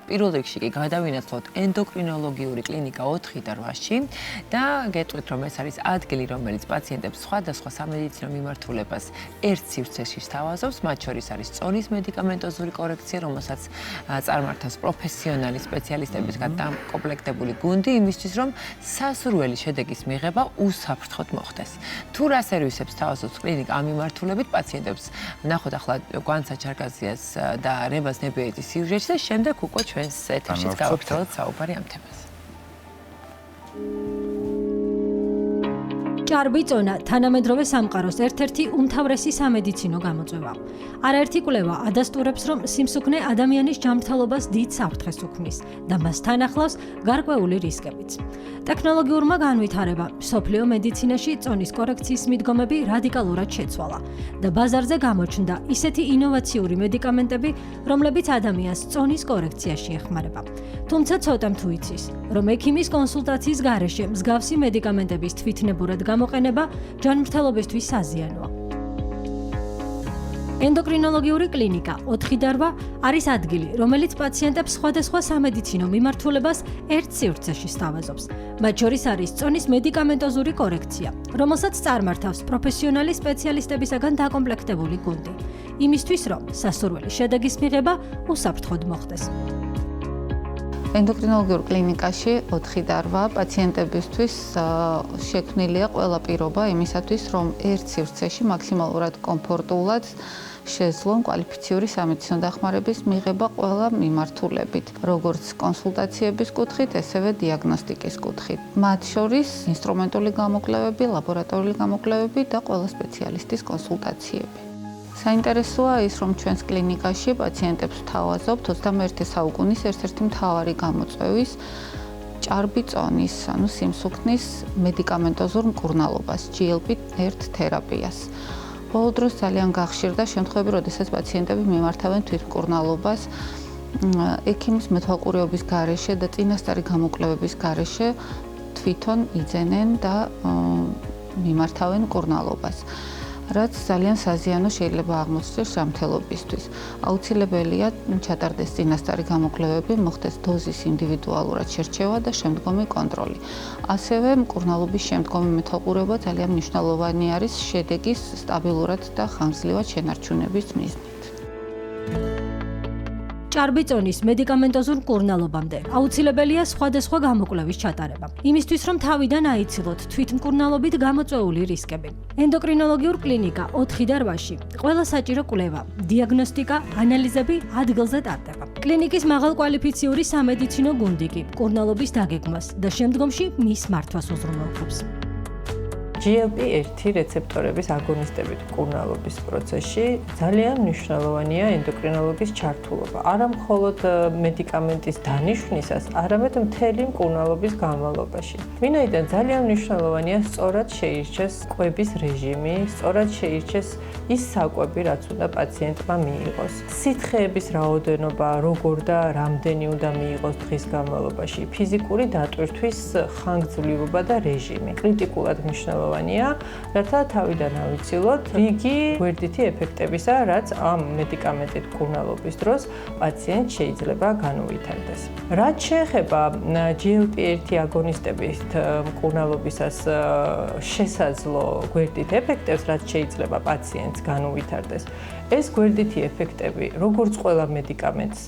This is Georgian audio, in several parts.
პირველ რიგში კი გადავინაცვლოთ ენდოკრინოლოგიური კლინიკა 4 და 8-ში და გეტყვით, რომ ეს არის ადგილი, რომელიც პაციენტებს სხვადასხვა სამედიცინო მიმართულებას ერთ სივრცეში სთავაზობს, მათ შორის არის წონის მედიკამენტოზური კორექცია, რომელსაც წარმართავს პროფესიონალი სპეციალისტებისგან დამკომპლექტებული გუნდი, იმისთვის, რომ სასურველი შედეგის მიღება უსაფრთხოდ მოხდეს. თუ რა სერვისებს სთავაზობს კლინიკა ამ მიმართულებით, პაციენტებს ნახოთ ახლა გვანცა ჩარგაზიას და რევას ნებიეთის სიუჟეტში და შემდეგ უკვე ჩვენს ეთერშიც გავაგრძელოთ საუბარი ამ თემაზე. ჭარბი წონა თანამედროვე სამყაროს ერთ-ერთი უმთავრესი სამედიცინო გამოწვევა. არაერთი კვლევა ადასტურებს, რომ სიმსუქნე ადამიანის ჯანმრთელობას დიდ საფრთხეს უქმნის და მასთან ახლავს გარკვეული რისკებიც. ტექნოლოგიურმა განვითარებამ მსოფლიო მედიცინაში წონის კორექციის მიდგომები რადიკალურად შეცვალა და ბაზარზე გამოჩნდა ისეთი ინოვაციური მედიკამენტები, რომლებიც ადამიანს წონის კორექციაში ეხმარება. თუმცა ცოტამ თუ იცის, რომ ექიმის კონსულტაციის გარეშე მსგავსი მედიკამენტების თვითნებურად გამოყენება ჯანმრთელობისთვის საზიანოა. ენდოკრინოლოგიური კლინიკა 4 და 8 არის ადგილი, რომელიც პაციენტებს სხვადასხვა სამედიცინო მიმართულებას ერთ სივრცეში სთავაზობს. მათ შორის არის წონის მედიკამენტოზური კორექცია, რომელსაც წარმართავს პროფესიონალი სპეციალისტებისაგან დაკომპლექტებული გუნდი, იმისთვის, რომ სასურველი შედეგის მიღება უსაფრთხოდ მოხდეს. ენდოკრინოლოგიურ კლინიკაში 4 და 8 პაციენტებისთვის შექმნილია ყველა პირობა იმისათვის, რომ ერთ სივრცეში მაქსიმალურად კომფორტულად შეძლონ კვალიფიციური სამედიცინო დახმარების მიღება ყველა მიმართულებით, როგორც კონსულტაციების კუთხით, ესევე დიაგნოსტიკის კუთხით. მათ შორის ინსტრუმენტული გამოკვლევები, ლაბორატორიული გამოკვლევები და ყველა სპეციალისტის კონსულტაციები. საინტერესოა ის, რომ ჩვენს კლინიკაში პაციენტებს ვთავაზობთ 21 საუკუნის ერთ-ერთი მთავარი გამოწვევის ჭარბი წონის, ანუ სიმსუქნის მედიკამენტოზურ მკურნალობას, GLP-1 თერაპიას. ბოლო დროს ძალიან გახშირდა შემთხვევები, როდესაც პაციენტები მიმართავენ თვითმკურნალობას ექიმის მეთვალყურეობის გარეშე და წინასწარი გამოკვლევების გარეშე თვითონ იძენენ და მიმართავენ მკურნალობას. რაც ძალიან საზიანო შეიძლება აღმოჩნდეს ჯანმრთელობისთვის. აუცილებელია ჩატარდეს წინასწარი გამოკვლევები, მოხდეს დოზის ინდივიდუალურად შერჩევა და შემდგომი კონტროლი. ასევე მკურნალობის შემდგომი მეთვალყურეობა ძალიან მნიშვნელოვანი არის შედეგის სტაბილურად და ხანგრძლივად შენარჩუნების მიზნით. ჭარბი წონის მედიკამენტოზურ მკურნალობამდე აუცილებელია სხვადასხვა გამოკვლევის ჩატარება. იმისთვის, რომ თავიდან აიცილოთ თვითმკურნალობით გამოწვეული რისკები. ენდოკრინოლოგიურ კლინიკა 4 და 8-ში ყველა საჭირო კვლევა, დიაგნოსტიკა, ანალიზები ადგილზე ტარდება. კლინიკის მაღალკვალიფიციური სამედიცინო გუნდი კი მკურნალობის დაგეგმვას და შემდგომში მის მართვას უზრუნველყოფს. GLP-1 რეცეპტორების აგონისტებით მკურნალობის პროცესში ძალიან მნიშვნელოვანია ენდოკრინოლოგის ჩართულობა. არა მხოლოდ მედიკამენტის დანიშვნისას, არამედ მთელი მკურნალობის განმავლობაში. ვინაიდან ძალიან მნიშვნელოვანია სწორად შეირჩეს კვების რეჟიმი, სწორად შეირჩეს ის საკვები, რაც უნდა პაციენტმა მიიღოს. სითხეების რაოდენობა, როგორ და რამდენი უნდა მიიღოს დღის განმავლობაში, ფიზიკური დატვირთვის ხანგრძლივობა და რეჟიმი. კრიტიკულად მნიშვნელოვანია, რათა თავიდან ავიცილოთ რიგი გვერდითი ეფექტებისა, რაც ამ მედიკამენტით მკურნალობის დროს პაციენტს შეიძლება განუვითარდეს. რაც შეეხება GLP-1 აგონისტების მკურნალობისას შესაძლო გვერდით ეფექტებს, რაც შეიძლება პაციენტს განუვითარდეს. ეს გვერდითი ეფექტები, როგორც ყველა მედიკამენტს,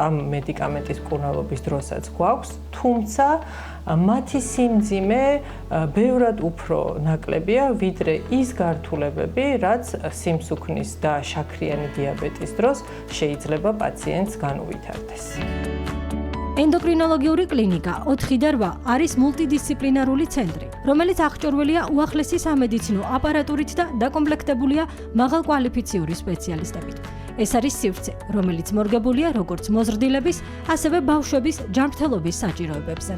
ამ მედიკამენტის მკურნალობის დროსაც გვაქვს, თუმცა მათი სიმძიმე ბევრად უფრო ნაკლებია, ვიდრე ის გართულებები, რაც სიმსუქნის და შაქრიანი დიაბეტის დროს შეიძლება პაციენტს განუვითარდეს. ენდოკრინოლოგიური კლინიკა 4 და 8 არის მულტიდისციპლინარული ცენტრი, რომელიც აღჭურვილია უახლესი სამედიცინო აპარატურით და დაკომპლექტებულია მაღალკვალიფიციური სპეციალისტებით. ეს არის სივრცე, რომელიც მორგებულია როგორც მოზრდილების, ასევე ბავშვების ჯანმრთელობის საჭიროებებზე.